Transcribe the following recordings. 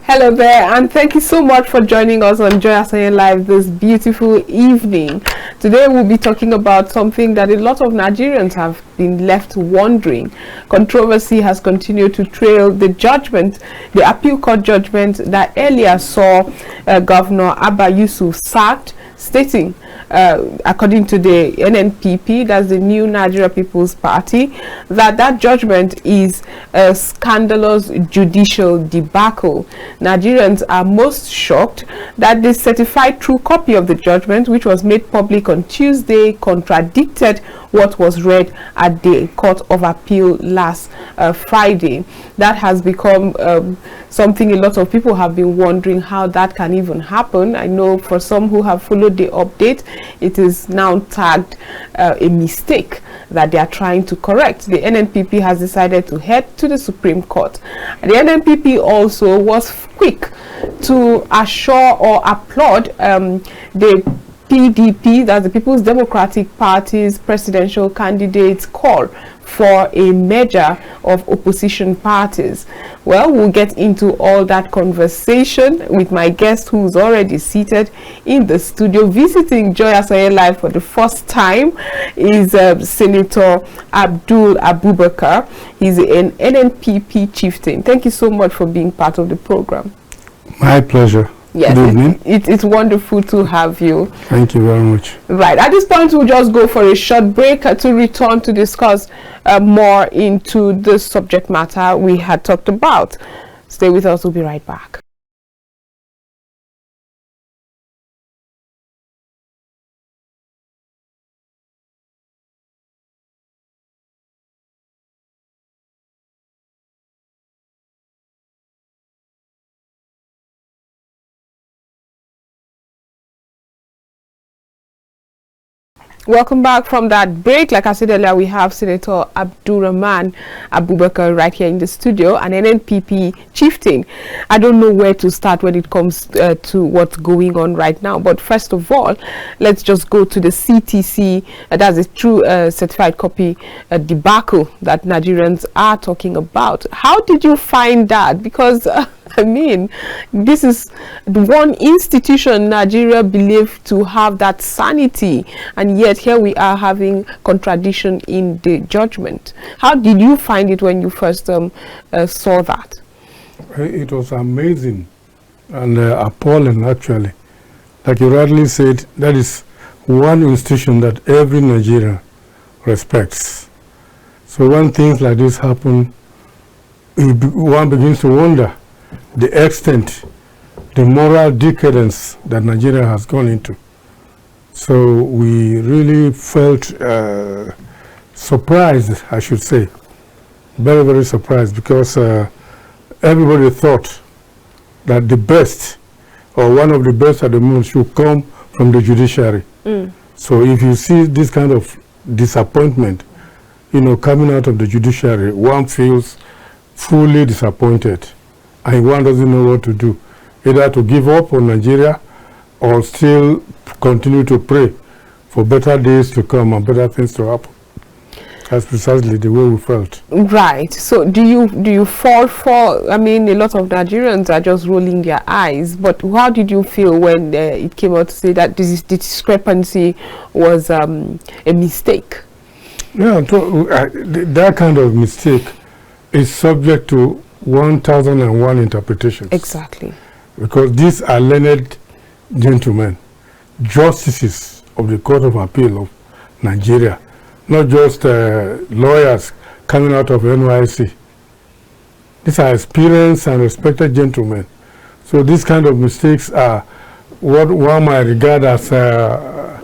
Hello there, and thank you so much for joining us on Joy Asonye Live this beautiful evening. Today we'll be talking about something that a lot of Nigerians have been left wondering. Controversy has continued to trail the judgment, the appeal court judgment that earlier saw Governor Abba Yusuf sacked, stating, according to the NNPP, that's the New Nigeria People's Party, that judgment is a scandalous judicial debacle. Nigerians are most shocked that the certified true copy of the judgment, which was made public on Tuesday, contradicted what was read at the Court of Appeal last Friday. That has become something a lot of people have been wondering how that can even happen. I know for some who have followed the update, it is now tagged a mistake that they are trying to correct. The NNPP has decided to head to the Supreme Court. The NNPP also was quick to assure or applaud the PDP, that's the People's Democratic Party's presidential candidate's call for a merger of opposition parties. Well, we'll get into all that conversation with my guest, who's already seated in the studio. Visiting Joy Asonye Live for the first time is Senator Abdul Abubakar. He's an NNPP chieftain. Thank you so much for being part of the program. My pleasure. Yes, it's wonderful to have you. Thank you very much. Right, at this point we'll just go for a short break to return to discuss more into the subject matter we had talked about. Stay with us, we'll be right back. Welcome back from that break. Like I said earlier, we have Senator Abdul Abubakar right here in the studio, an NNPP chieftain. I don't know where to start when it comes to what's going on right now, but first of all, let's just go to the CTC. That's a true certified copy debacle that Nigerians are talking about. How did you find that? Because I mean, this is the one institution Nigeria believed to have that sanity, and yet here we are having contradiction in the judgment. How did you find it when you first saw that? It was amazing and appalling, actually. Like you rightly said, that is one institution that every Nigerian respects. So when things like this happen, one begins to wonder the extent, the moral decadence that Nigeria has gone into. So we really felt surprised, I should say, very, very surprised, because everybody thought that the best, or one of the best at the moment, should come from the judiciary. So if you see this kind of disappointment, coming out of the judiciary, one feels fully disappointed. And one doesn't know what to do, either to give up on Nigeria or still continue to pray for better days to come and better things to happen. That's precisely the way we felt. Right. So do you fall for, I mean, a lot of Nigerians are just rolling their eyes, but how did you feel when it came out to say that this discrepancy was a mistake? Yeah, that kind of mistake is subject to 1001 interpretations. Exactly. Because these are learned gentlemen, justices of the Court of Appeal of Nigeria, not just lawyers coming out of NYC. These are experienced and respected gentlemen. So these kind of mistakes are what one might regard as a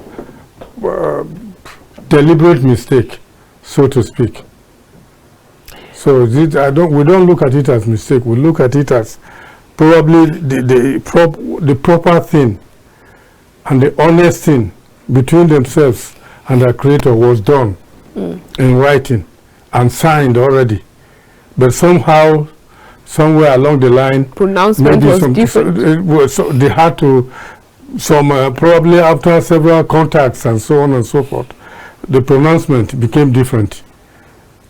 deliberate mistake, so to speak. So we don't look at it as mistake. We look at it as probably the proper thing and the honest thing between themselves and their creator was done in writing and signed already. But somehow, somewhere along the line, pronouncement was different. So they had to, probably after several contacts and so on and so forth, the pronouncement became different.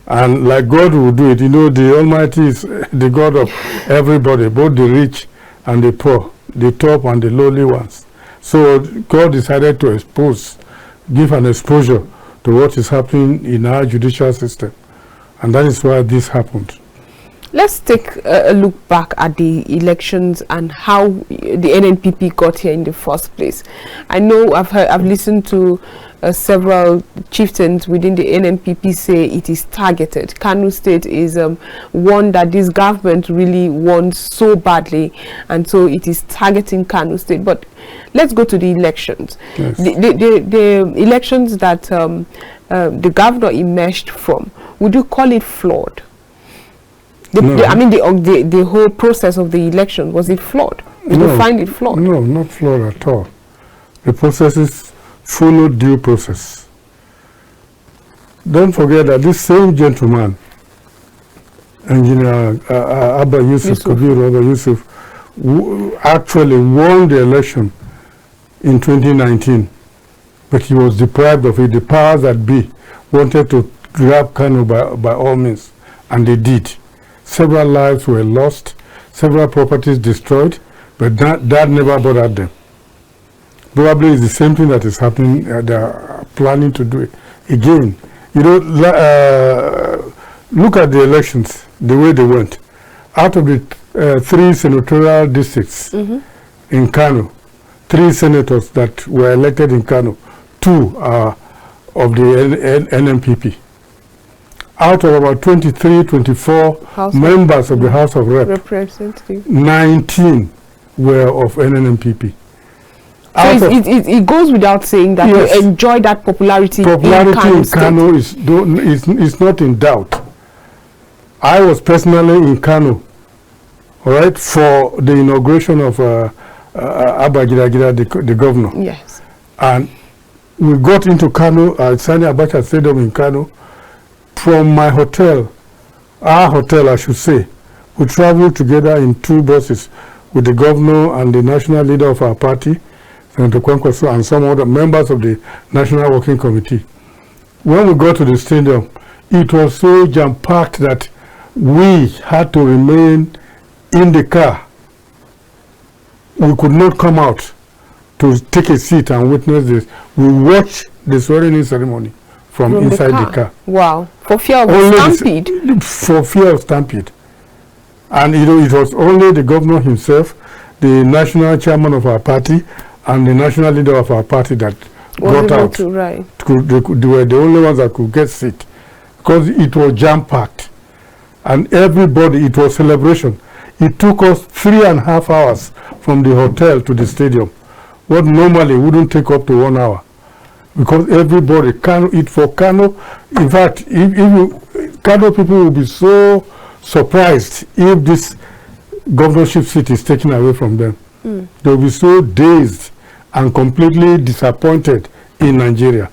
And like God will do it, the Almighty is the God of everybody, both the rich and the poor, the top and the lowly ones. So God decided to give an exposure to what is happening in our judicial system. And that is why this happened. Let's take a look back at the elections and how the NNPP got here in the first place. I know I've listened to several chieftains within the NNPP say it is targeted. Kano State is one that this government really wants so badly, and so it is targeting Kano State. But let's go to the elections. Yes. The elections that the governor emerged from, would you call it flawed? No. I mean, the whole process of the election, was it flawed? Did you find it flawed? No, not flawed at all. The processes followed due process. Don't forget that this same gentleman, Engineer Abba Yusuf, actually won the election in 2019, but he was deprived of it. The powers that be wanted to grab Kano by all means, and they did. Several lives were lost, several properties destroyed, but that never bothered them. Probably it's the same thing that is happening. They are planning to do it again. You know, look at the elections, the way they went. Out of the 3 senatorial districts in Kano, 3 senators that were elected in Kano, 2 are of the NNPP. Out of about 23, 24 members of the House of Representatives, 19 were of NNPP. So it goes without saying that you enjoy that popularity in Kano is not in doubt. I was personally in Kano, all right, for the inauguration of Abba Gira, the governor. Yes. And we got into Kano at Sen Abubakar Stadium in Kano. From my hotel, our hotel I should say, we traveled together in 2 buses with the governor and the national leader of our party, Senator Kwankwaso, and some other members of the National Working Committee. When we got to the stadium, it was so jam-packed that we had to remain in the car. We could not come out to take a seat and witness this. We watched the swearing-in ceremony from inside the car. Wow. For fear of a stampede? For fear of stampede. And you know, it was only the governor himself, the national chairman of our party, and the national leader of our party that got out. They were the only ones that could get seat, because it was jam-packed. And everybody, it was celebration. It took us 3.5 hours from the hotel to the stadium, what normally wouldn't take up to 1 hour. Because everybody, Kano, in fact, Kano people will be so surprised if this governorship seat is taken away from them. They will be so dazed and completely disappointed in Nigeria.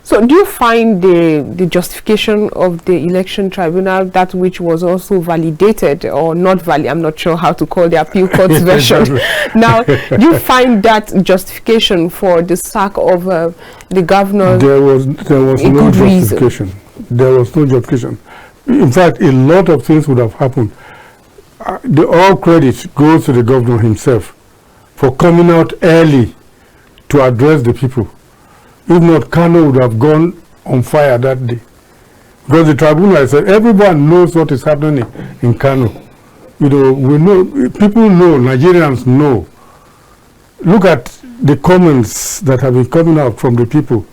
So do you find the justification of the election tribunal, that which was also validated or not valid, I'm not sure how to call the appeal court's version. Now, do you find that justification for the sack of the governor? There was no justification. There was no justification. In fact, a lot of things would have happened. All credit goes to the governor himself for coming out early to address the people. If not, Kano would have gone on fire that day. Because the tribunal said, everyone knows what is happening in Kano. You know, we know, people know, Nigerians know. Look at the comments that have been coming out from the people,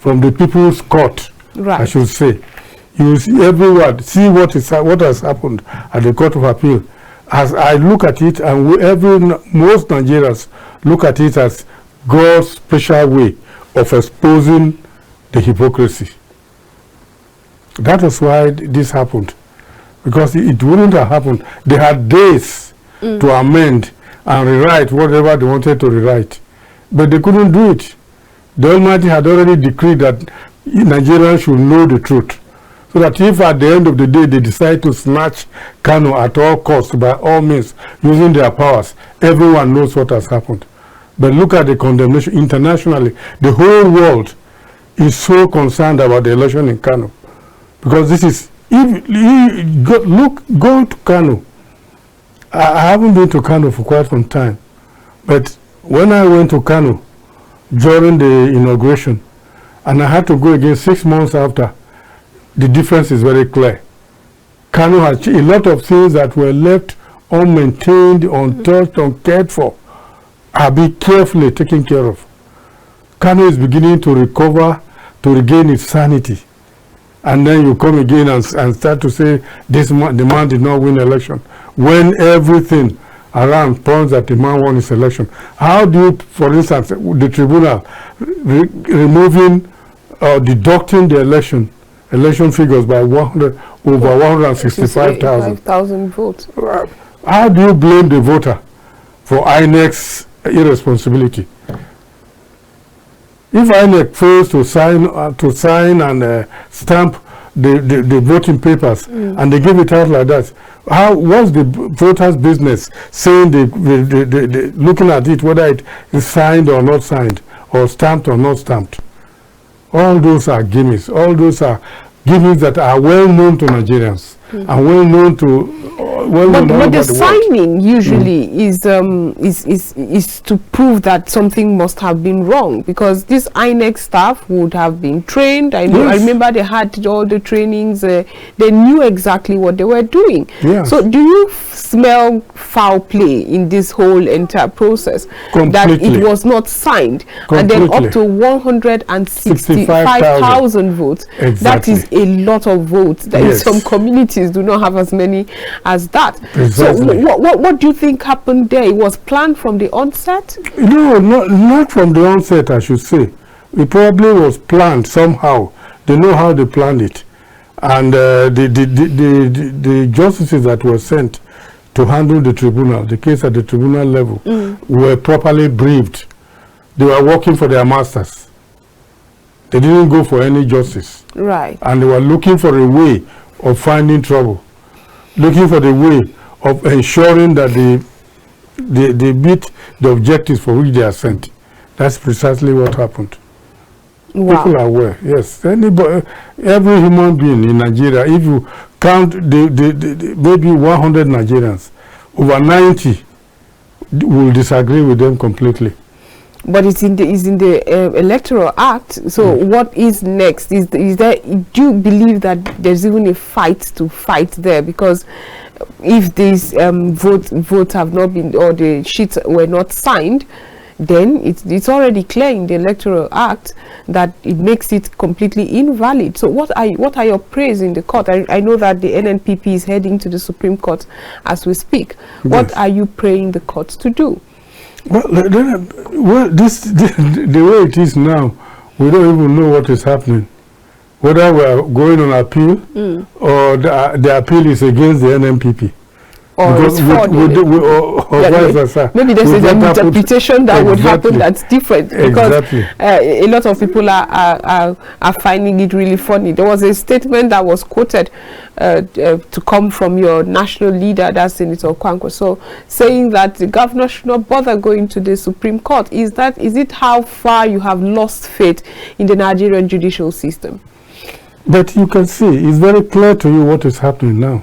from the people's court, I should say. You see everyone, see what has happened at the Court of Appeal. As I look at it, and most Nigerians look at it as God's special way of exposing the hypocrisy. That was why this happened, because it wouldn't have happened. They had days to amend and rewrite whatever they wanted to rewrite, but they couldn't do it. The Almighty had already decreed that Nigerians should know the truth, so that if at the end of the day they decide to snatch Kano at all costs, by all means, using their powers, everyone knows what has happened. But look at the condemnation internationally. The whole world is so concerned about the election in Kano, because this is, go to Kano I haven't been to Kano for quite some time, but when I went to Kano during the inauguration, and I had to go again 6 months after, the difference is very clear. Kano has a lot of things that were left unmaintained, untouched, uncared for, are being carefully taken care of. Kano is beginning to recover, to regain its sanity. And then you come again and start to say the man did not win election, when everything around points that the man won his election. How do you, for instance, the tribunal removing or deducting the election figures by over 165,000 votes? How do you blame the voter for INEC's irresponsibility? If INEC fails to sign and stamp the voting papers, and they give it out like that, what's the voter's business saying looking at it, whether it is signed or not signed, or stamped or not stamped? All those are gimmicks. All those are gimmicks that are well known to Nigerians and well known to. But the signing usually is to prove that something must have been wrong, because this INEC staff would have been trained. I remember they had all the trainings. They knew exactly what they were doing. Yes. So do you smell foul play in this whole entire process? Completely. That it was not signed, and then up to 165,000 votes. Exactly. That is a lot of votes. That is, some communities do not have as many as that. Exactly. So what do you think happened there? It was planned from the onset? No, not from the onset, I should say. It probably was planned somehow. They know how they planned it. And the justices that were sent to handle the tribunal, the case at the tribunal level, were properly briefed. They were working for their masters. They didn't go for any justice. Right. And they were looking for a way of finding trouble, looking for the way of ensuring that they meet the objectives for which they are sent. That's precisely what happened. Wow. People are aware, yes. Every human being in Nigeria, if you count maybe 100 Nigerians, over 90 will disagree with them completely. But it's in the Electoral Act. So what is next? Is there? Do you believe that there's even a fight to fight there? Because if these votes have not been, or the sheets were not signed, then it's already clear in the Electoral Act that it makes it completely invalid. So what are your prayers in the court? I know that the NNPP is heading to the Supreme Court as we speak. Yes. What are you praying the courts to do? Well, the way it is now, we don't even know what is happening. Whether we are going on appeal or the appeal is against the NNPP. Or vice versa. Maybe there's an interpretation that would happen that's different, because a lot of people are finding it really funny. There was a statement that was quoted to come from your national leader, that's Senator Kwankwo, so saying that the governor should not bother going to the Supreme Court. Is it how far you have lost faith in the Nigerian judicial system? But you can see, it's very clear to you what is happening now.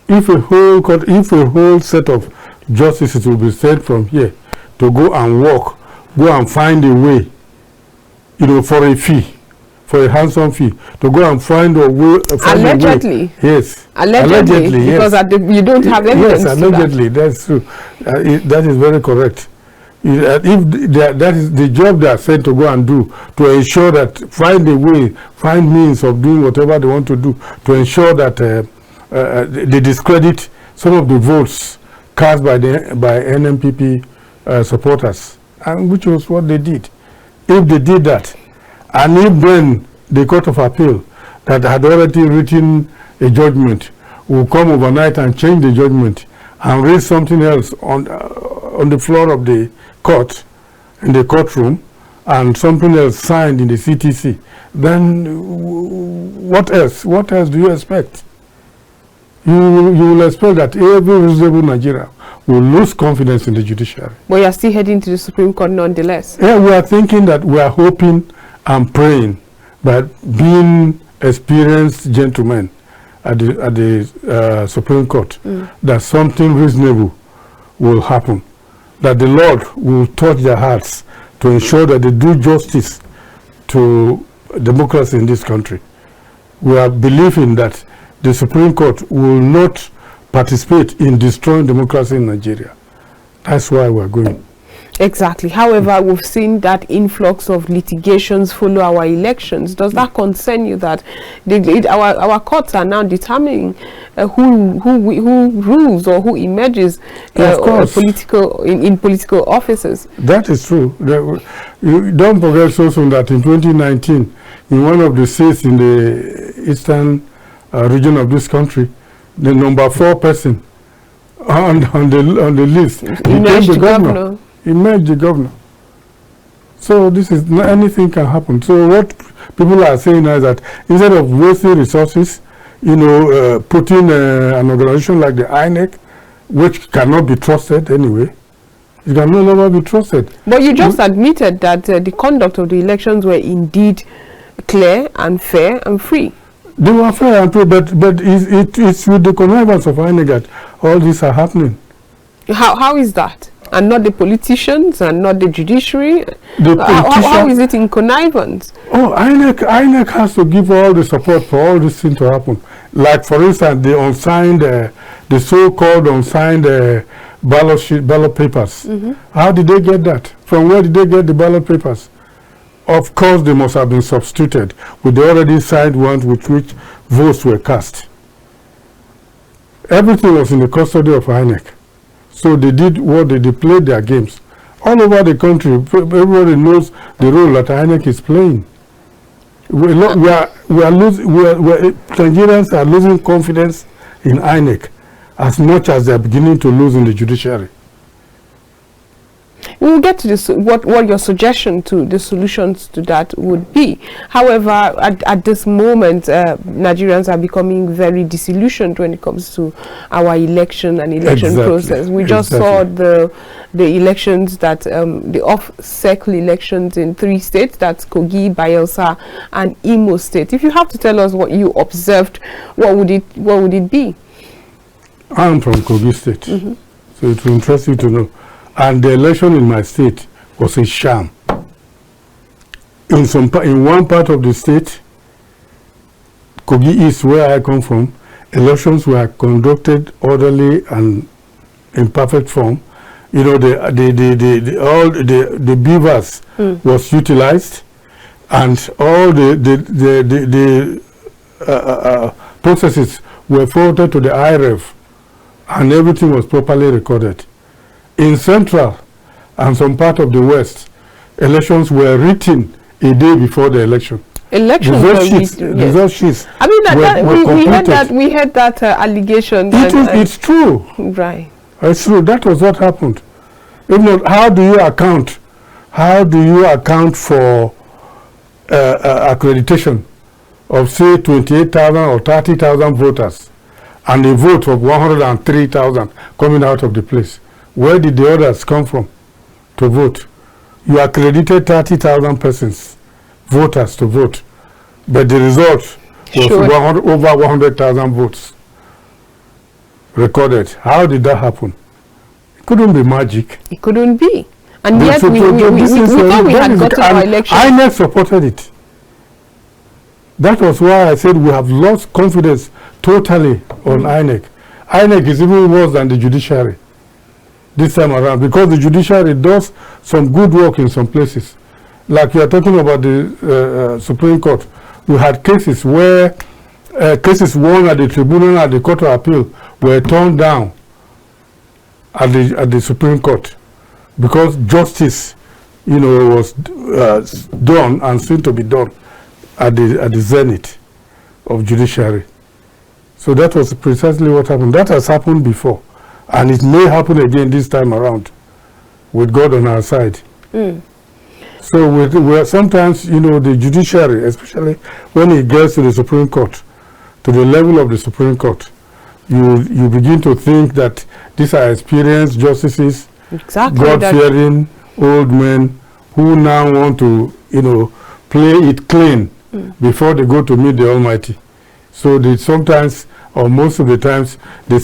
If a whole set of justices will be sent from here to go and work, go and find a way, for a fee, for a handsome fee, to go and find a way. Allegedly. Yes. Allegedly, because you don't have evidence. Yes, allegedly, that's true. That is very correct. If that is the job they are sent to go and do, to ensure that, find a way, find means of doing whatever they want to do, to ensure that they discredit some of the votes cast by NNPP supporters, and which was what they did. If they did that, and if then the Court of Appeal that had already written a judgment will come overnight and change the judgment and read something else on the floor of the court, in the courtroom, and something else signed in the CTC, then what else? What else do you expect? You will expect that every reasonable Nigerian will lose confidence in the judiciary. But you are still heading to the Supreme Court nonetheless. Yeah, we are thinking that, we are hoping and praying, but being experienced gentlemen at the Supreme Court, that something reasonable will happen, that the Lord will touch their hearts to ensure that they do justice to democracy in this country. We are believing that the Supreme Court will not participate in destroying democracy in Nigeria. That's why we're going. Exactly. However, we've seen that influx of litigations follow our elections. Does that concern you that our courts are now determining who rules or who emerges in political offices? That is true. You don't forget so soon that in 2019, in one of the states in the eastern region of this country, the number 4 person on the list became the governor. Emerged the governor. So this is anything can happen. So what people are saying is that instead of wasting resources, putting an organization like the INEC, which cannot be trusted anyway, it can no longer be trusted. But you just admitted that the conduct of the elections were indeed clear and fair and free. They were fair and free, but it's with the connivance of INEC that all these are happening. How is that? And not the politicians and not the judiciary? How is it in connivance? Oh, INEC has to give all the support for all this thing to happen. Like, for instance, the so-called unsigned ballot papers. How did they get that? From where did they get the ballot papers? Of course, they must have been substituted with the already signed ones with which votes were cast. Everything was in the custody of INEC. So they did what they played their games. All over the country, everybody knows the role that INEC is playing. Nigerians are losing confidence in INEC as much as they are beginning to lose in the judiciary. We'll get to this, what your suggestion to the solutions to that would be. However, at this moment, Nigerians are becoming very disillusioned when it comes to our election and election process. We just saw the elections that the off-cycle elections in 3 states, that's Kogi, Bayelsa, and Imo State. If you have to tell us what you observed, what would it be? I'm from Kogi State, so it will interest you to know. And the election in my state was a sham. In one part of the state, Kogi East, where I come from, elections were conducted orderly and in perfect form. All the beavers was utilized, and all the processes were forwarded to the IREF, and everything was properly recorded. In Central and some part of the West, elections were written a day before the election. Elections result sheets. I mean, we had that allegation. It's true. Right. It's true. That was what happened. If not, how do you account for accreditation of, say, 28,000 or 30,000 voters and a vote of 103,000 coming out of the place? Where did the others come from to vote? You accredited 30,000 persons, voters, to vote, but the result was over 100,000 votes recorded. How did that happen? It couldn't be magic. It couldn't be. And yet we thought we had gotten our election. INEC supported it. That was why I said we have lost confidence totally on INEC. INEC is even worse than the judiciary this time around, because the judiciary does some good work in some places. Like you are talking about the Supreme Court, we had cases where cases won at the tribunal at the Court of Appeal were turned down at the Supreme Court because justice, was done and soon to be done at the zenith of judiciary. So that was precisely what happened. That has happened before. And it may happen again this time around, with God on our side. So sometimes, the judiciary, especially when it gets to the Supreme Court, to the level of the Supreme Court, you begin to think that these are experienced justices, God-fearing old men who now want to, play it clean before they go to meet the Almighty. So they sometimes, or most of the times, they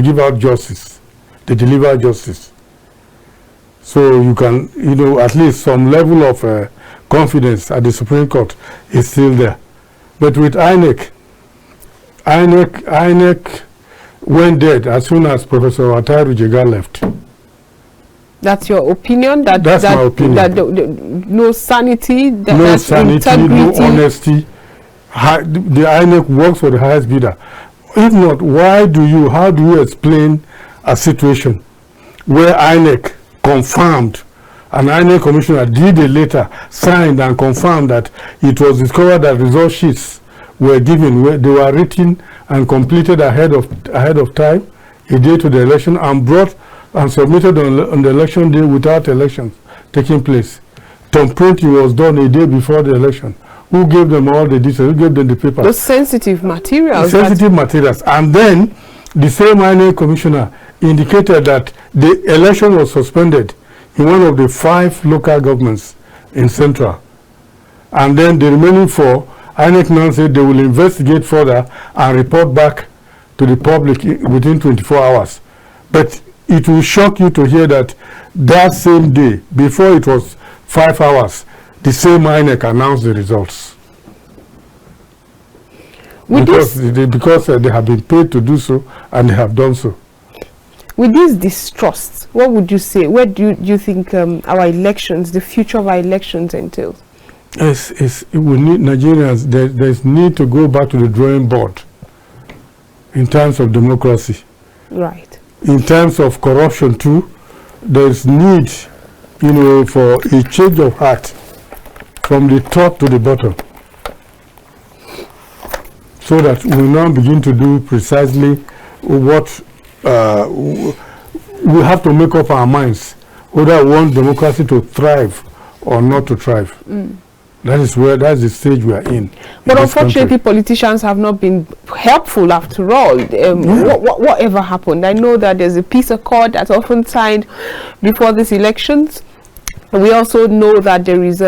give out justice. They deliver justice. So you can, at least some level of confidence at the Supreme Court is still there. But with INEC went dead as soon as Professor Wataru Jega left. That's your opinion? That's my opinion. That no sanity, no sanity, no honesty. The INEC works for the highest bidder. If not, how do you explain a situation where INEC confirmed, an INEC commissioner did a letter, signed and confirmed that it was discovered that result sheets were given, they were written and completed ahead of time, a day to the election, and brought and submitted on the election day without elections taking place. Thumbprinting was done a day before the election. Who gave them all the details? Who gave them the papers? Those sensitive materials. Sensitive materials. And then the same INEC commissioner indicated that the election was suspended in one of the 5 local governments in Central. And then the remaining 4, INEC now said they will investigate further and report back to the public within 24 hours. But it will shock you to hear that same day, before it was 5 hours, the same INEC announced the results. Because they have been paid to do so, and they have done so. With this distrust, what would you say? Where do you think our elections, the future of our elections entails? We need Nigerians, there's need to go back to the drawing board in terms of democracy. Right. In terms of corruption too, there's need, for a change of heart from the top to the bottom, so that we now begin to do precisely what we have to make up our minds, whether we want democracy to thrive or not to thrive. That's the stage we are in. But unfortunately, politicians have not been helpful after all. Whatever happened, I know that there's a peace accord that's often signed before these elections. We also know that there is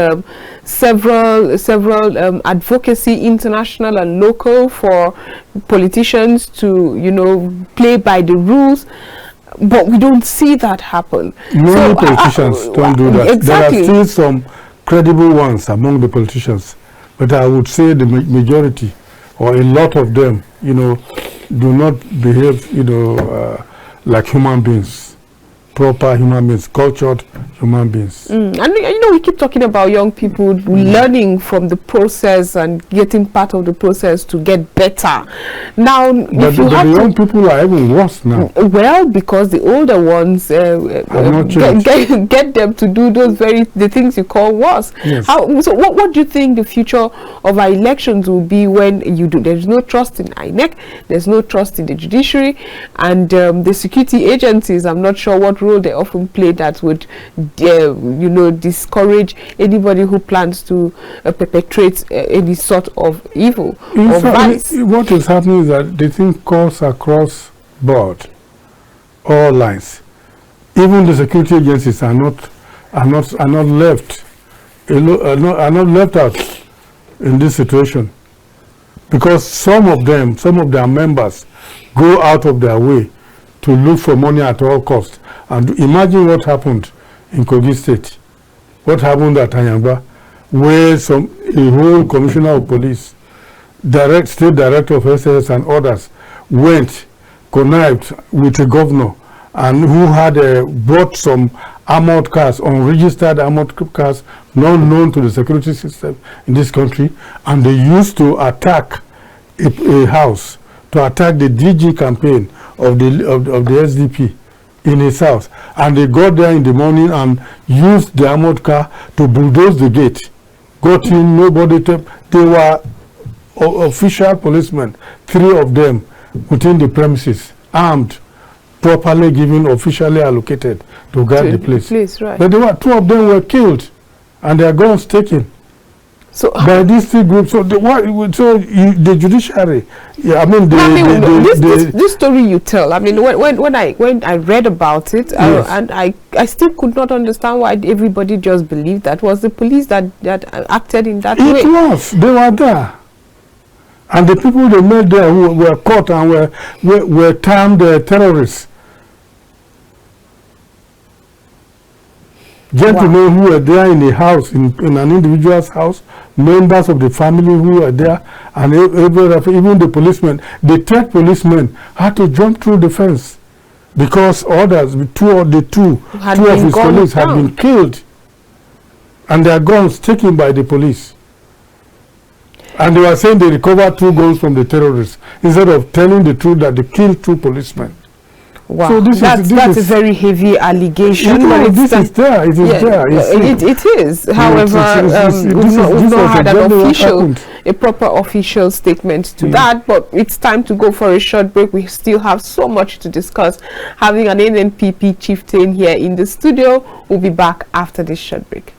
several advocacy, international and local, for politicians to play by the rules. But we don't see that happen. Many politicians don't do that. Exactly. There are still some credible ones among the politicians, but I would say the majority, or a lot of them, do not behave, like human beings, proper human beings, cultured human beings. And we keep talking about young people learning from the process and getting part of the process to get better. Now, but the young people are even worse now. Well, because the older ones get them to do the things you call worse. Yes. So what do you think the future of our elections will be when there's no trust in INEC, there's no trust in the judiciary, and the security agencies? I'm not sure what role they often play that would discourage anybody who plans to perpetrate any sort of evil or vice. What is happening is that the thing goes across board, all lines. Even the security agencies are not left out in this situation, because some of their members go out of their way to look for money at all costs. And imagine what happened in Kogi State, what happened at Anyangba, where a whole commissioner of police, state director of SS and others went, connived with a governor, and who had bought some armored cars, unregistered armored cars, not known to the security system in this country, and they used to attack a house, to attack the DG campaign of the SDP in his house. And they got there in the morning and used the armored car to bulldoze the gate. Got in, nobody took. They were official policemen, 3 of them within the premises, armed, properly given, officially allocated to guard the place. Right. But 2 of them were killed and their guns taken. So by these 3 groups, the judiciary, this story you tell. I mean, when I read about it, yes. And I still could not understand why everybody just believed that was the police that acted in that way. It was. They were there. And the people they met there who were caught and were termed terrorists. Gentlemen who were there in a house, in an individual's house, members of the family who were there, and even the policemen, the third policeman had to jump through the fence because others, two of his colleagues had been killed and their guns taken by the police. And they were saying they recovered 2 guns from the terrorists instead of telling the truth that they killed 2 policemen. Wow, so that's a very heavy allegation. It is there. It is. However, we've not had a proper official statement to that. But it's time to go for a short break. We still have so much to discuss. Having an NNPP chieftain here in the studio. We'll be back after this short break.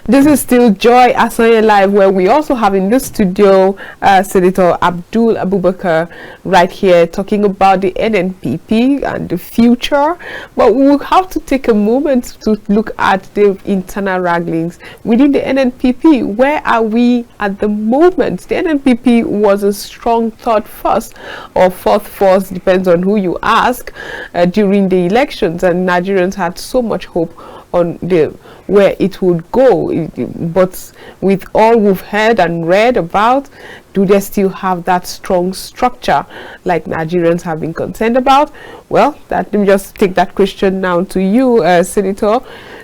This is still Joy Asonye Live, where we also have in the studio Senator Abdul Abubakar right here talking about the NNPP and the future. But we will have to take a moment to look at the internal wranglings within the NNPP. Where are we at the moment? The NNPP was a strong third force or fourth force, depends on who you ask, during the elections, and Nigerians had so much hope on where it would go. But with all we've heard and read about, do they still have that strong structure like Nigerians have been concerned about? Well, let me just take that question now to you, Senator.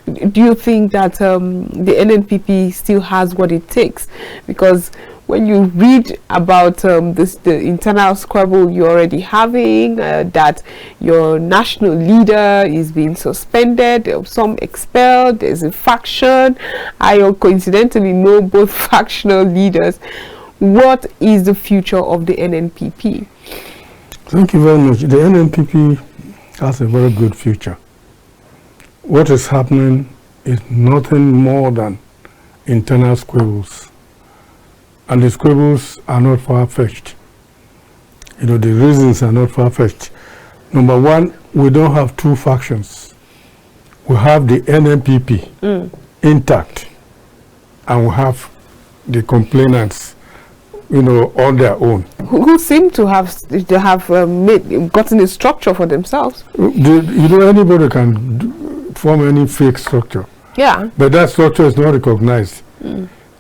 Do you think that the NNPP still has what it takes? Because when you read about the internal squabble you're already having, that your national leader is being suspended, some expelled, there's a faction. I coincidentally know both factional leaders. What is the future of the NNPP? Thank you very much. The NNPP has a very good future. What is happening is nothing more than internal squabbles. And the squabbles are not far-fetched. You know, the reasons are not far-fetched. Number one, we don't have 2 factions. We have the NNPP intact, and we have the complainants, you know, on their own. Who seem to have gotten a structure for themselves. You know, anybody can form any fake structure. Yeah. But that structure is not recognized.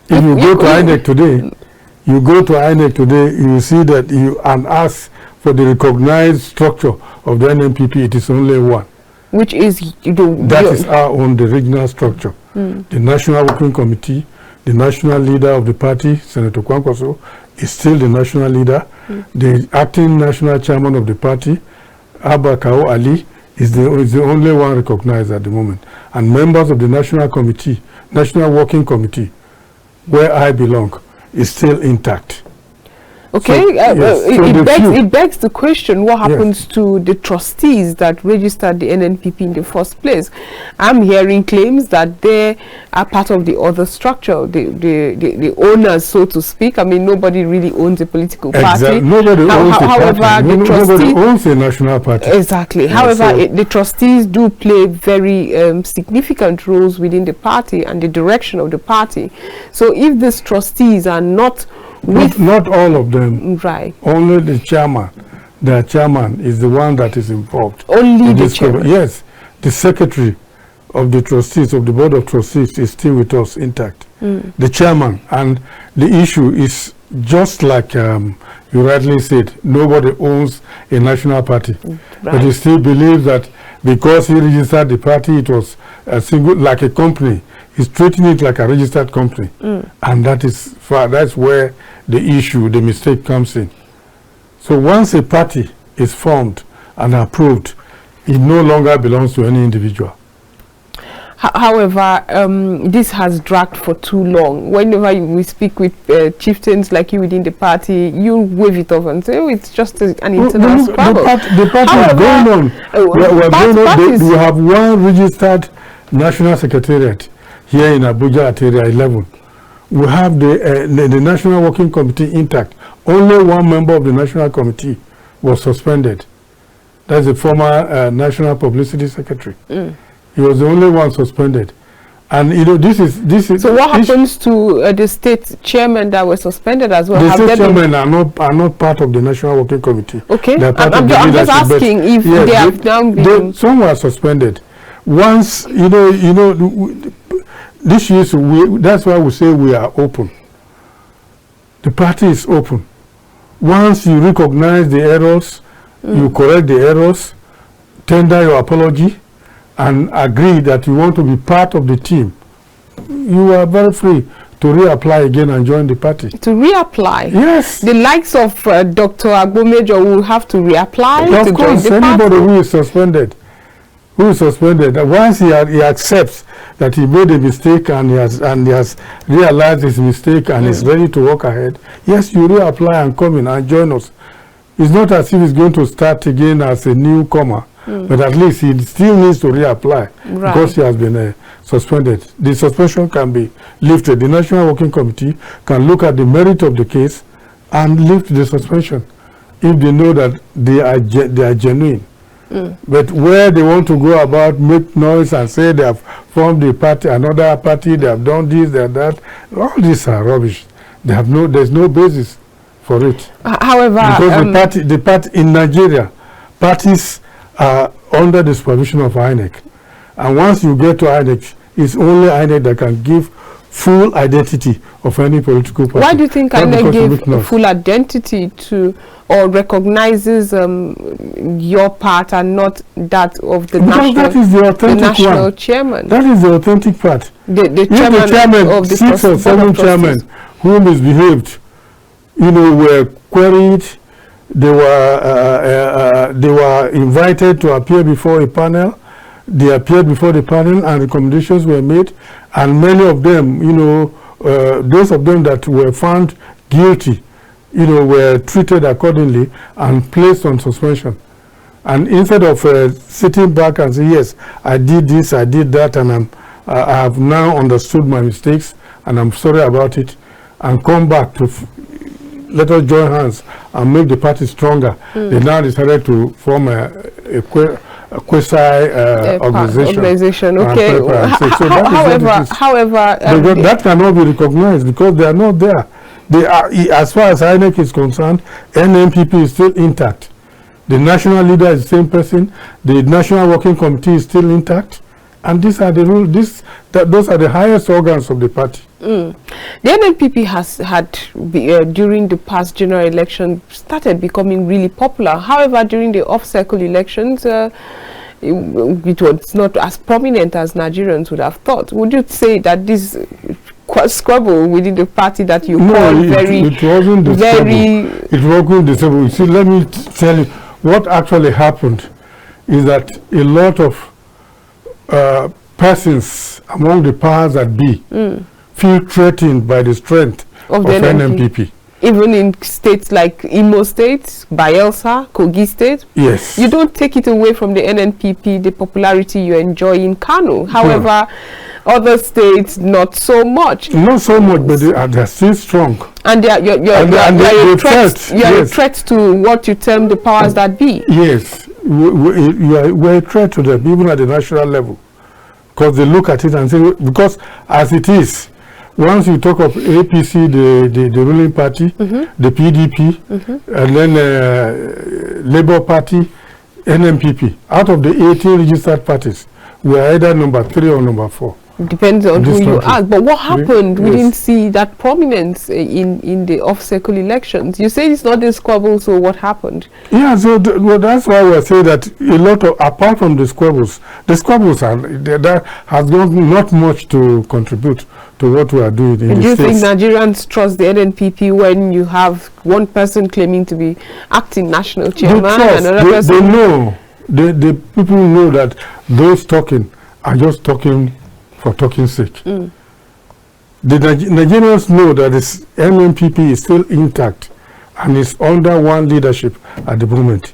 If you go to INEC today, you see that and ask for the recognized structure of the NNPP, it is only one. Which is? That is our own, the regional structure. The National Working Committee, the national leader of the party, Senator Kwankwaso, is still the national leader. The acting national chairman of the party, Abakao Ali, is the only one recognized at the moment. And members of the National Committee, National Working Committee, where I belong, is still intact. Okay, so, it begs the question, what happens to the trustees that registered the NNPP in the first place? I'm hearing claims that they are part of the other structure, the owners, so to speak. I mean, nobody really owns a political party. Nobody owns a party. Nobody owns a national party. Exactly. However, the trustees do play very significant roles within the party and the direction of the party. So if these trustees are not not all of them. Right. Only the chairman. The chairman is the one that is involved. Only the chairman? Yes. The secretary of the trustees, of the board of trustees, is still with us intact. The chairman. And the issue is just like you rightly said, nobody owns a national party. But he still believes that because he registered the party, it was a single, like a company. He's treating it like a registered company. And that's where the issue, the mistake comes in. So once a party is formed and approved, it no longer belongs to any individual. However, this has dragged for too long. Whenever we speak with chieftains like you within the party, you wave it off and say, oh, it's just an internal squabble. The party is going on. We have one registered National Secretariat here in Abuja at Area 11. We have the National Working Committee intact. Only one member of the National Committee was suspended. That's the former National Publicity Secretary. He was the only one suspended. And you know, this is. So what happens to the state chairmen that were suspended as well? The state chairmen are not part of the National Working Committee. Okay, I'm just asking if they have now been. Some were suspended. Once you know, this is that's why we say we are open. The party is open. Once you recognize the errors, you correct the errors, tender your apology, and agree that you want to be part of the team, you are very free to reapply again and join the party. To reapply? Yes. The likes of Dr. Agbomejo will have to reapply of to course, join the anybody party? who is suspended, once he accepts that he made a mistake and he has realized his mistake and is ready to walk ahead, yes, you reapply and come in and join us. It's not as if he's going to start again as a newcomer, but at least he still needs to reapply because he has been suspended. The suspension can be lifted. The National Working Committee can look at the merit of the case and lift the suspension if they know that they are genuine. But where they want to go about, make noise and say they have formed a party, another party, they have done this, they have that, all these are rubbish. There's no basis for it. However, because the party in Nigeria, parties are under the supervision of INEC, and once you get to INEC, it's only INEC that can give full identity of any political party. Why do you think INEC gave full identity to or recognizes your part and not that of the national chairman? That is the authentic part. The chairman of the 6 or 7 chairmen who misbehaved, you know, were queried. They were invited to appear before a panel. They appeared before the panel and recommendations were made, and many of them, you know, those of them that were found guilty, you know, were treated accordingly and placed on suspension. And instead of sitting back and say, yes, I did this, I did that, and I have now understood my mistakes and I'm sorry about it, and come back to let us join hands and make the party stronger. They now decided to form a quasi organization. Okay. However, that cannot be recognized because they are not there. They are, as far as INEC is concerned, NMPP is still intact. The national leader is the same person. The National Working Committee is still intact, and these are the rules. Those are the highest organs of the party. The NNPP has had, during the past general election, started becoming really popular. However, during the off-cycle elections, it was not as prominent as Nigerians would have thought. Would you say that this squabble within the party that you call it wasn't the squabble. It wasn't the squabble. See, let me tell you what actually happened is that a lot of persons among the powers that be feel threatened by the strength of NNPP. Even in states like Imo State, Bayelsa, Kogi State? Yes. You don't take it away from the NNPP, the popularity you enjoy in Kano. However, other states, not so much. Not so much, but they're still strong. And you're a threat to what you term the powers that be. Yes. We're a threat to them, even at the national level. Because they look at it and say, because as it is, once you talk of APC, the ruling party, the PDP, and then Labour Party, NMPP, out of the 18 registered parties, we are either number 3 or number 4. Depends on who you ask. But what happened? We didn't see that prominence in the off-cycle elections. You say it's not a squabble, so what happened? Yeah, so that's why we say that a lot of, apart from the squabbles are, that has not much to contribute to what we are doing in the Do you States. think Nigerians trust the NNPP when you have one person claiming to be acting national chairman and another person? They know, the people know that those talking are just talking for talking's sake. The Nigerians know that this NNPP is still intact and is under one leadership at the moment.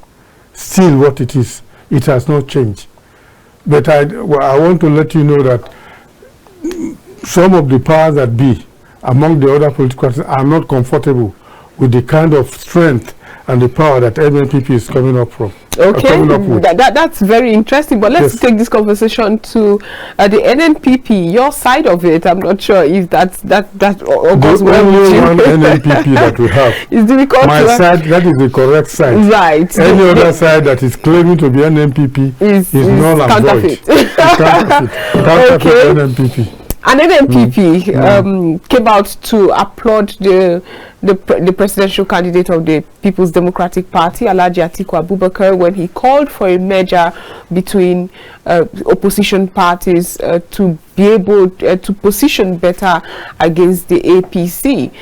Still what it is. It has not changed. But I want to let you know that some of the powers that be among the other political parties are not comfortable with the kind of strength and the power that NNPP is coming up from. Okay, that's very interesting. But let's take this conversation to the NNPP, your side of it. I'm not sure if that goes well with you. The only one NNPP that we have. It's difficult. My side, that is the correct side. Right. Any other side that is claiming to be NNPP is null and void. Counterfeit NNPP. An NNPP came out to applaud the presidential candidate of the People's Democratic Party, Alhaji Atiku Abubakar, when he called for a merger between opposition parties to be able to position better against the APC.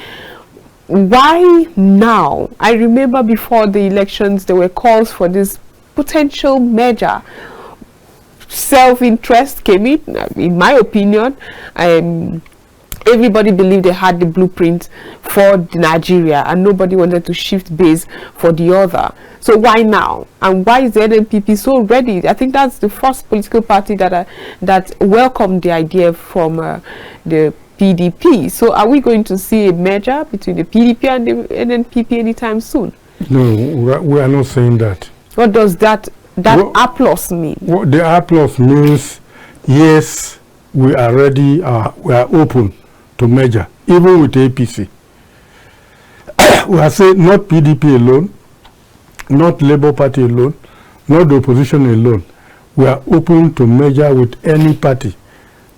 Why now? I remember before the elections there were calls for this potential merger. Self-interest came in my opinion. Everybody believed they had the blueprint for Nigeria and nobody wanted to shift base for the other. So why now? And why is the NNPP so ready? I think that's the first political party that welcomed the idea from the PDP. So are we going to see a merger between the PDP and the NNPP anytime soon? No, we are not saying that. What does that applause mean? What the applause means, yes, we are ready, we are open to merger, even with APC. We are saying not PDP alone, not Labour Party alone, not the opposition alone. We are open to merger with any party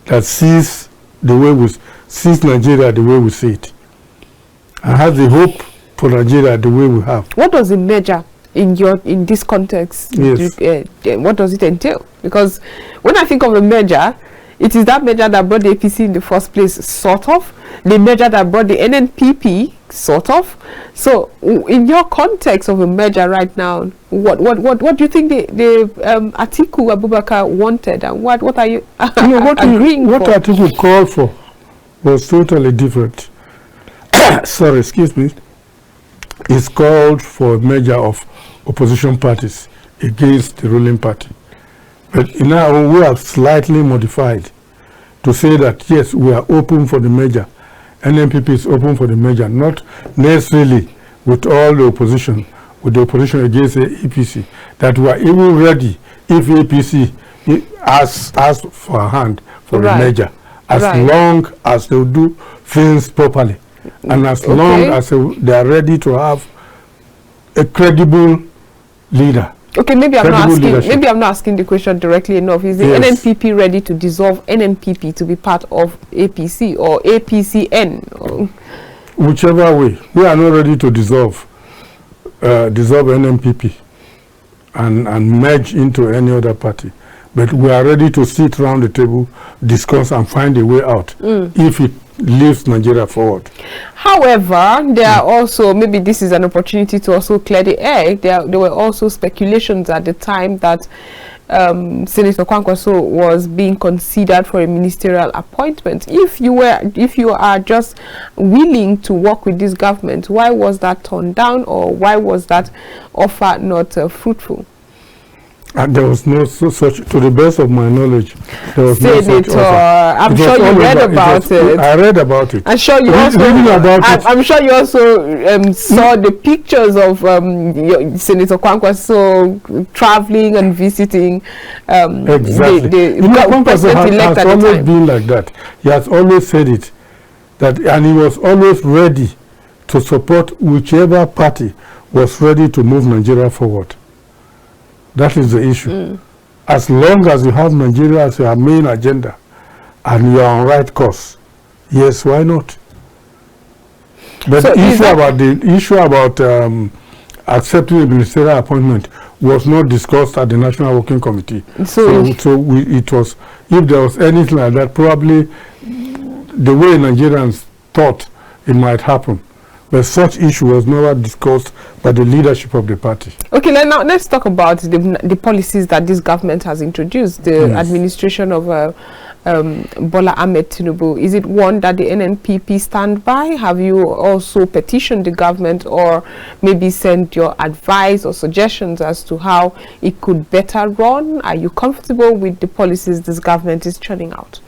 that sees Nigeria the way we see it, and has the hope for Nigeria the way we have. What does a merger in this context, what does it entail? Because when I think of a merger, it is that merger that brought the APC in the first place, sort of. The merger that brought the NNPP, sort of. So, in your context of a merger right now, what do you think the Atiku Abubakar wanted, and what are you agreeing what for? What Atiku called for was totally different. Sorry, excuse me. It's called for a merger of opposition parties against the ruling party. But now we have slightly modified to say that yes, we are open for the merger. NNPP is open for the merger, not necessarily with all the opposition, with the opposition against the APC, that we are even ready if APC asks for a hand for the merger, as long as they do things properly, and as long as they are ready to have a credible leader. Okay, maybe I'm not asking the question directly enough. Is the NNPP ready to dissolve NNPP to be part of APC or APCN? Whichever way, we are not ready to dissolve NNPP and merge into any other party. But we are ready to sit around the table, discuss and find a way out if it leaves Nigeria forward. However, there are also, maybe this is an opportunity to also clear the air, there were also speculations at the time that Senator Kwankwaso was being considered for a ministerial appointment. If you are just willing to work with this government, why was that turned down, or why was that offer not fruitful? There was no such, to the best of my knowledge, there was no such offer. I'm sure you read about it. I read about it. I'm sure you I'm sure you also saw the pictures of Senator Kwankwaso traveling and visiting exactly. the president-elect has always been like that. He has always said it, and he was always ready to support whichever party was ready to move Nigeria forward. That is the issue. As long as you have Nigeria as your main agenda and you are on right course, yes, why not? But so the issue about accepting a ministerial appointment was not discussed at the National Working Committee. It was, if there was anything like that, probably the way Nigerians thought it might happen. But such issue was never discussed by the leadership of the party. Okay, now let's talk about the policies that this government has introduced. The administration of Bola Ahmed Tinubu? Is it one that the NNPP stand by? Have you also petitioned the government, or maybe sent your advice or suggestions as to how it could better run? Are you comfortable with the policies this government is churning out?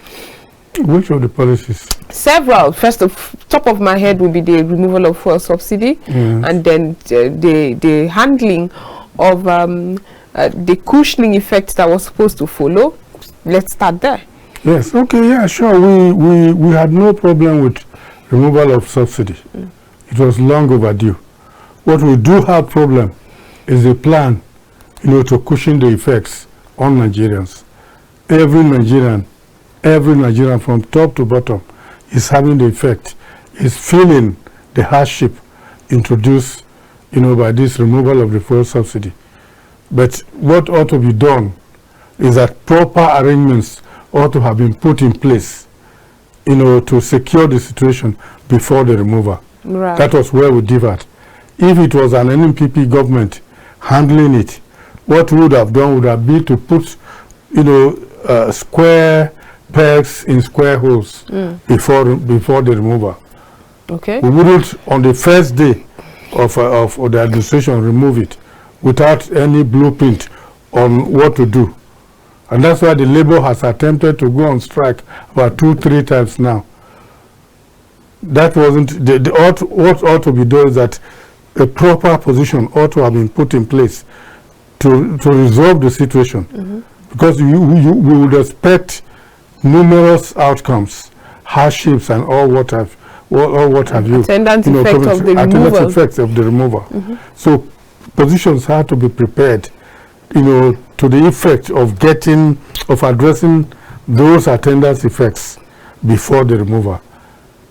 Which of the policies? Several. First, top of my head would be the removal of fuel subsidy, and then the handling of the cushioning effect that was supposed to follow. Let's start there. Yes. Okay. Yeah. Sure. We had no problem with removal of subsidy. It was long overdue. What we do have problem is a plan, to cushion the effects on Nigerians. Every Nigerian from top to bottom is having the effect, is feeling the hardship introduced, by this removal of the fuel subsidy. But what ought to be done is that proper arrangements ought to have been put in place, to secure the situation before the removal. Right. That was where we differed. If it was an NNPP government handling it, what we would have done would have been to put, square pegs in square holes before the removal. Okay. We wouldn't, on the first day of the administration, remove it without any blueprint on what to do. And that's why the Labour has attempted to go on strike about 2-3 times now. That wasn't, what ought to be done is that a proper position ought to have been put in place to resolve the situation. Because we would expect numerous outcomes, hardships, and all what have you. Attendant effects of the removal. Attendant effects of the removal. So positions had to be prepared, to the effect of addressing those attendance effects before the removal.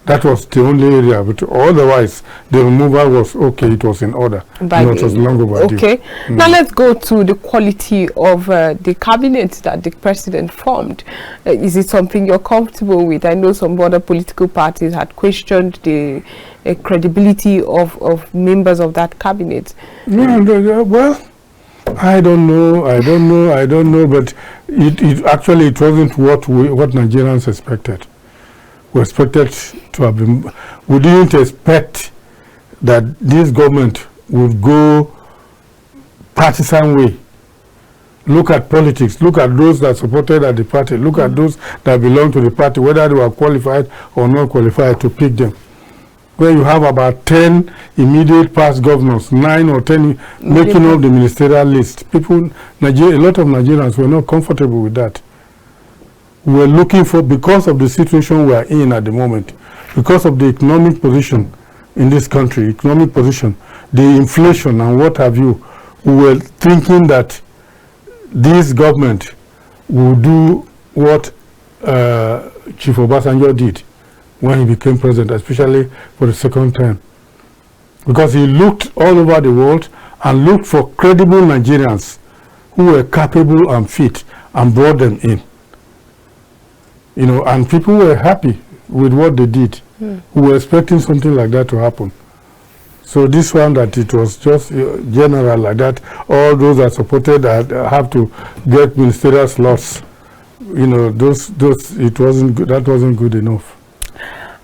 That was the only area, but otherwise the removal was okay, it was in order. It was long overdue. Okay. Now let's go to the quality of the cabinet that the president formed. Is it something you're comfortable with? I know some other political parties had questioned the credibility of members of that cabinet. Well, I don't know, but it wasn't what Nigerians expected. We expected to have been, we didn't expect that this government would go partisan way. Look at politics, look at those that supported at the party, look at those that belong to the party, whether they were qualified or not qualified, to pick them. Where you have about 10 immediate past governors, 9 or 10 making up the ministerial list. A lot of Nigerians were not comfortable with that. We were looking for, because of the situation we are in at the moment, because of the economic position in this country, the inflation and what have you, we were thinking that this government will do what Chief Obasanjo did when he became president, especially for the second term. Because he looked all over the world and looked for credible Nigerians who were capable and fit and brought them in. And people were happy with what they did. We were expecting something like that to happen. So this one, that it was just general like that, all those that supported have to get ministerial slots. It wasn't good. That wasn't good enough.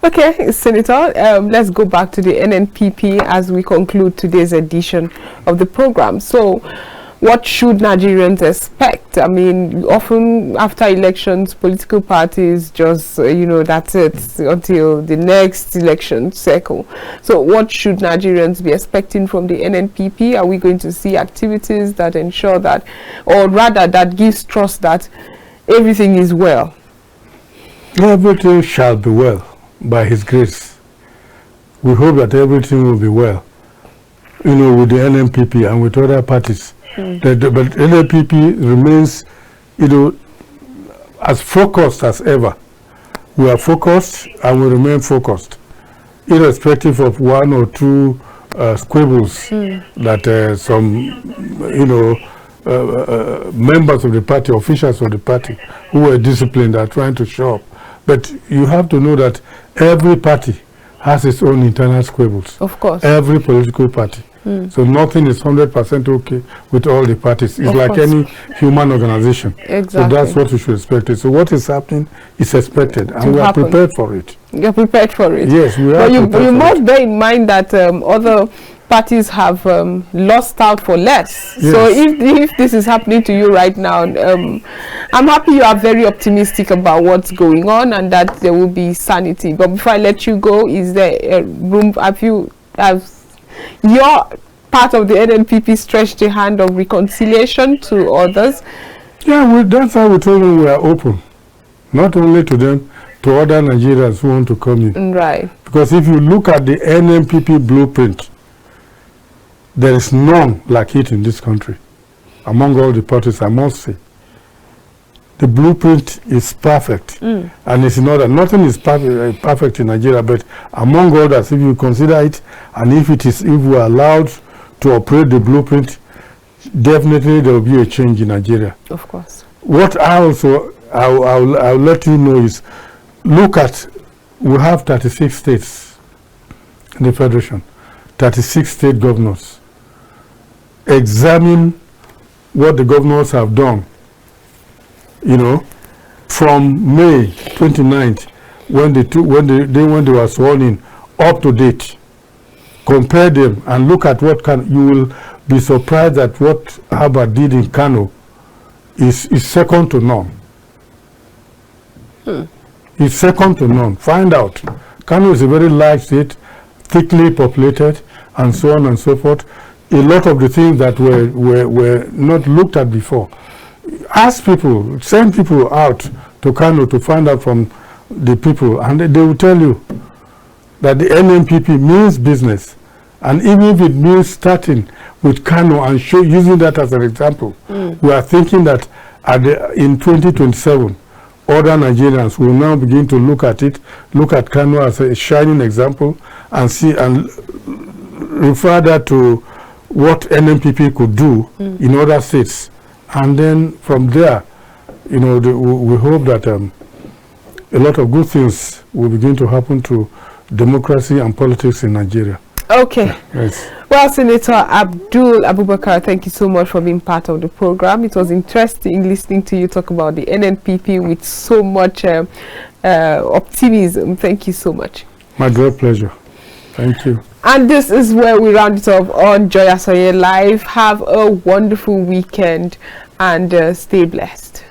Okay, Senator, let's go back to the NNPP as we conclude today's edition of the program. So, what should Nigerians expect? I mean, often after elections, political parties just, that's it until the next election cycle. So what should Nigerians be expecting from the NNPP? Are we going to see activities that ensure that, or rather that gives trust that everything is well? Everything shall be well by His grace. We hope that everything will be well, with the NNPP and with other parties. But NNPP remains, as focused as ever. We are focused and we remain focused, irrespective of one or two squabbles that some, members of the party, officials of the party who were disciplined are trying to show up. But you have to know that every party has its own internal squabbles. Of course. Every political party. So nothing is 100% okay with all the parties. It's Of like course. any human organization. Exactly. So that's what we should expect. So what is happening is expected, and we are happen. prepared for it. You're prepared for it. Yes, we are But you prepared for must it. bear in mind that other parties have lost out for less. Yes. So if this is happening to you right now, I'm happy you are very optimistic about what's going on and that there will be sanity. But before I let you go, is there a room? Have your part of the NNPP stretched the hand of reconciliation to others? Yeah, that's how we told them we are open, not only to them, to other Nigerians who want to come in. Right. Because if you look at the NNPP blueprint, there is none like it in this country. Among all the parties, I must say. The blueprint is perfect. And it's in order. Nothing is perfect in Nigeria, but among others, if you consider it, and if we are allowed to operate the blueprint, definitely there will be a change in Nigeria. Of course. What I'll let you know is, look at, we have 36 states in the Federation, 36 state governors. Examine what the governors have done, from May 29th, when they were sworn in, up to date. Compare them and look at you will be surprised at what Abba did in Kano is second to none. It's second to none. Find out. Kano is a very large state, thickly populated, and so on and so forth. A lot of the things that were not looked at before. Ask people, send people out to Kano to find out from the people, and they will tell you that the NNPP means business. And even if it means starting with Kano and using that as an example, we are thinking that in 2027, other Nigerians will now begin to look at Kano as a shining example, and see and refer that to what NNPP could do in other states. And then from there, we hope that a lot of good things will begin to happen to democracy and politics in Nigeria. Okay. Yes. Well, Senator Abdul Abubakar, thank you so much for being part of the program. It was interesting listening to you talk about the NNPP with so much optimism. Thank you so much. My great pleasure. Thank you. And this is where we round it off on Joy Asonye Live. Have a wonderful weekend and stay blessed.